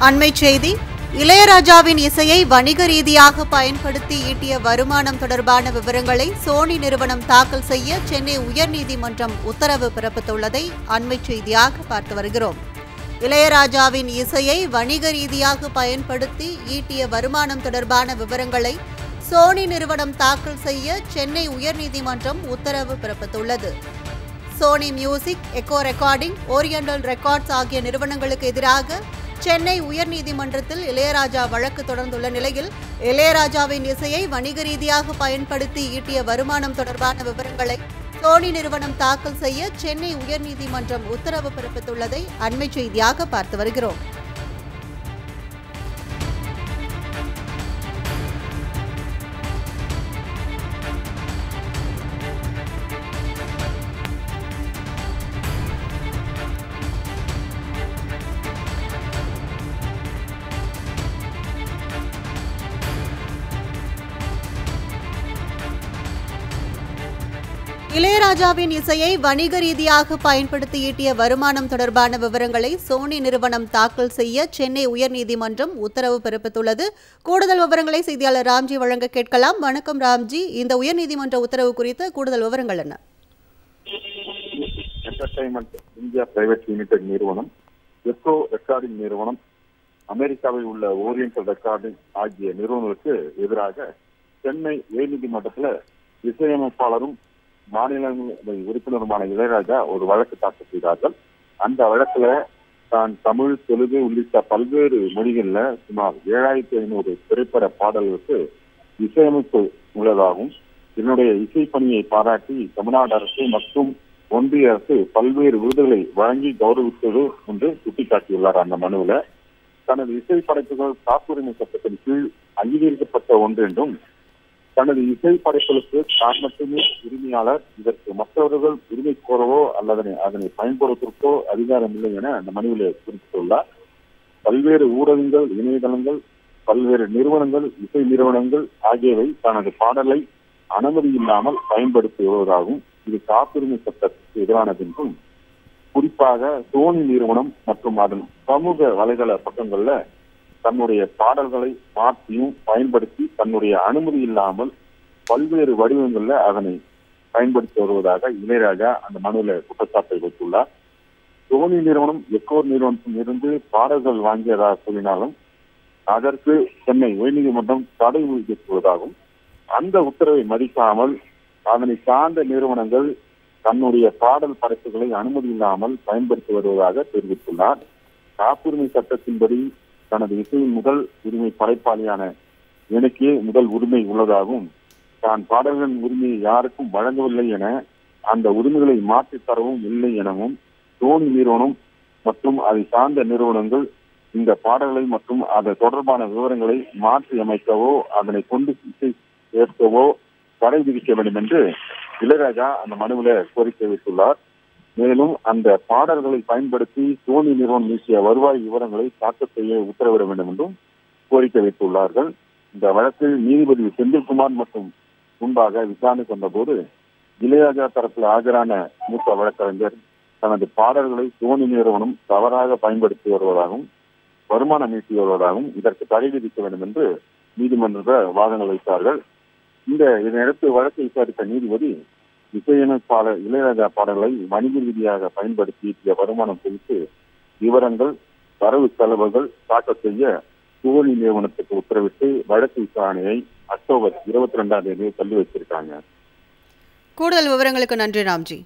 அண்மைச் செய்தி. இளையராஜாவின் இசையை வணிக ரீதியாக பயன்படுத்தி ஈட்டிய வருமானம் தொடர்பான விவரங்களை சோனி நிறுவனம் தாக்கல் செய்ய சென்னை உயர்நீதிமன்றம் உத்தரவு பிறப்பித்துள்ளதை அண்மைச் செய்தியாக பார்த்து வருகிறோம். இளையராஜாவின் இசையை வணிக ரீதியாக பயன்படுத்தி ஈட்டிய வருமானம் தொடர்பான விவரங்களை சோனி நிறுவனம் தாக்கல் செய்ய சென்னை உயர்நீதிமன்றம் உத்தரவு பிறப்பித்துள்ளது. Sony Music, Echo Recording, Oriental Records ஆகிய நிறுவனங்களுக்கு எதிராக சென்னை உயர்நீதிமன்றத்தில் இளையராஜா வழக்கு தொடர்ந்துள்ள நிலையில், இளையராஜாவின் இசையை வணிக ரீதியாக பயன்படுத்தி ஈட்டிய வருமானம் தொடர்பான விவரங்களை சோனி நிறுவனம் தாக்கல் செய்ய சென்னை உயர்நீதிமன்றம் உத்தரவு பிறப்பித்துள்ளதை அண்மைச் செய்தியாக பார்த்து வருகிறோம். இளையராஜாவின் இசையை வணிக ரீதியாக பயன்படுத்தி ஈட்டிய வருமானம் தொடர்பான விவரங்களை சோனி நிறுவனம் தாக்கல் செய்ய சென்னை உயர்நீதிமன்றம் உத்தரவு பிறப்பித்துள்ளது. கூடுதல் விவரங்களை செய்தியாளர் ராம்ஜி வழங்க கேட்கலாம். வணக்கம் ராம்ஜி, இந்த உயர்நீதிமன்ற உத்தரவு குறித்த கூடுதல் விவரங்கள் என்ன? என்டர்டைன்மெண்ட் இந்தியா பிரைவேட் லிமிடெட் நிறுவனம், எக்கோ ரெக்கார்டிங் நிறுவனம், அமெரிக்காவில் உள்ள ஓரியண்டல் ரெக்கார்டிங் ஆகிய நிறுவனங்களுக்கு எதிராக சென்னை உயர்நீதிமன்றத்தில் இசையமைப்பாளரும் மாநிலங்களவை உறுப்பினருமான இளையராஜா ஒரு வழக்கு தாக்கல் செய்தார்கள். அந்த வழக்குல தான் தமிழ், தெலுங்கு உள்ளிட்ட பல்வேறு மொழிகள்ல சுமார் 7500 திரைப்பட பாடல்களுக்கு இசையமைப்பு உள்ளதாகவும், என்னுடைய இசை பணியை பாராட்டி தமிழ்நாடு அரசு மற்றும் ஒன்றிய அரசு பல்வேறு விருதுகளை வழங்கி கௌரவித்தது என்று சுட்டிக்காட்டியுள்ளார். அந்த மனுவில் தனது இசை படைப்புகள் காப்புரிமை சட்டத்தின் கீழ் அங்கீகரிக்கப்பட்ட ஒன்று என்றும், தனது இசை படைப்புகளுக்கு தான் மட்டுமே உரிமையாளர், இதற்கு மற்றவர்கள் உரிமை கோரவோ அல்லது அதனை பயன்படுத்துவதற்கோ அதிகாரம் இல்லை என அந்த மனுவில் குறிப்பிட்டுள்ளார். பல்வேறு ஊடகங்கள், இணையதளங்கள், பல்வேறு நிறுவனங்கள், இசை நிறுவனங்கள் ஆகியவை தனது பாடலை அனுமதி இல்லாமல் பயன்படுத்தி வருவதாகவும், இது காப்புரிமை சட்டத்திற்கு எதிரானது என்றும், குறிப்பாக சோனி நிறுவனம் மற்றும் அதன் சமூக வலைதள பக்கங்கள்ல தன்னுடைய பாடல்களை மாற்றியும் பயன்படுத்தி தன்னுடைய அனுமதி இல்லாமல் பல்வேறு வடிவங்கள்ல அதனை பயன்படுத்தி வருவதாக இளையராஜா அந்த மனுவில் குற்றச்சாட்டை வைத்துள்ளார். சோனி நிறுவனம் எக்கோ நிறுவனத்தில் இருந்து பாடல்கள் வாங்கியதாக கூறினாலும் அதற்கு சென்னை உயர்நீதிமன்றம் தடை விதித்துள்ளதாகவும், அந்த உத்தரவை மதிக்காமல் அதனை சார்ந்த நிறுவனங்கள் தன்னுடைய பாடல் படைப்புகளை அனுமதி இல்லாமல் பயன்படுத்தி வருவதாக தெரிவித்துள்ளார். காப்புரிமை சட்டத்தின்படி தனது இசையின் முதல் உரிமை படைப்பாளியான எனக்கே முதல் உரிமை உள்ளதாகவும், தான் பாடல்களின் உரிமையை யாருக்கும் வழங்கவில்லை என அந்த உரிமைகளை மாற்றித் தரவும் இல்லை எனவும் சோனி நிறுவனம் மற்றும் அதை சார்ந்த நிறுவனங்கள் இந்த பாடல்களை மற்றும் அது தொடர்பான விவரங்களை மாற்றி அமைக்கவோ அதனை கொண்டு இசை சேர்க்கவோ தடை விதிக்க வேண்டும் என்று இளையராஜா அந்த மனுவில் கோரிக்கை வைத்துள்ளார். மேலும் அந்த பாடல்களை பயன்படுத்தி சோனி நிறுவனம் வீசிய வருவாய் விவரங்களை தாக்கல் செய்ய உத்தரவிட வேண்டும் என்றும் கோரிக்கை வைத்துள்ளார்கள். இந்த வழக்கில் நீதிபதி செந்தில்குமார் மற்றும் முன்பாக விசாரணைக்கு வந்தபோது இளையராஜா தரப்பில் ஆஜரான மூத்த வழக்கறிஞர் தனது பாடல்களை சோனி நிறுவனம் தவறாக பயன்படுத்தி வருவதாகவும் வருமானம் ஈட்டி வருவதாகவும் இதற்கு தடை விதிக்க வேண்டும் என்று நீதிமன்ற வாதங்கள் வைத்தார்கள். இதனையடுத்து வழக்கை விசாரித்த நீதிபதி இசையமைப்பாளர் இளையராஜா பாடல்களை வணிக ரீதியாக பயன்படுத்தி ஈட்டிய வருமானம் குறித்து விவரங்கள், வரவு செலவுகள் தாக்கல் செய்ய சோனி நிறுவனத்துக்கு உத்தரவிட்டு வழக்கு விசாரணையை அக்டோபர் 22ஆம் தேதி தள்ளி வைத்திருக்காங்க. கூடுதல் விவரங்களுக்கு நன்றி ராம்ஜி.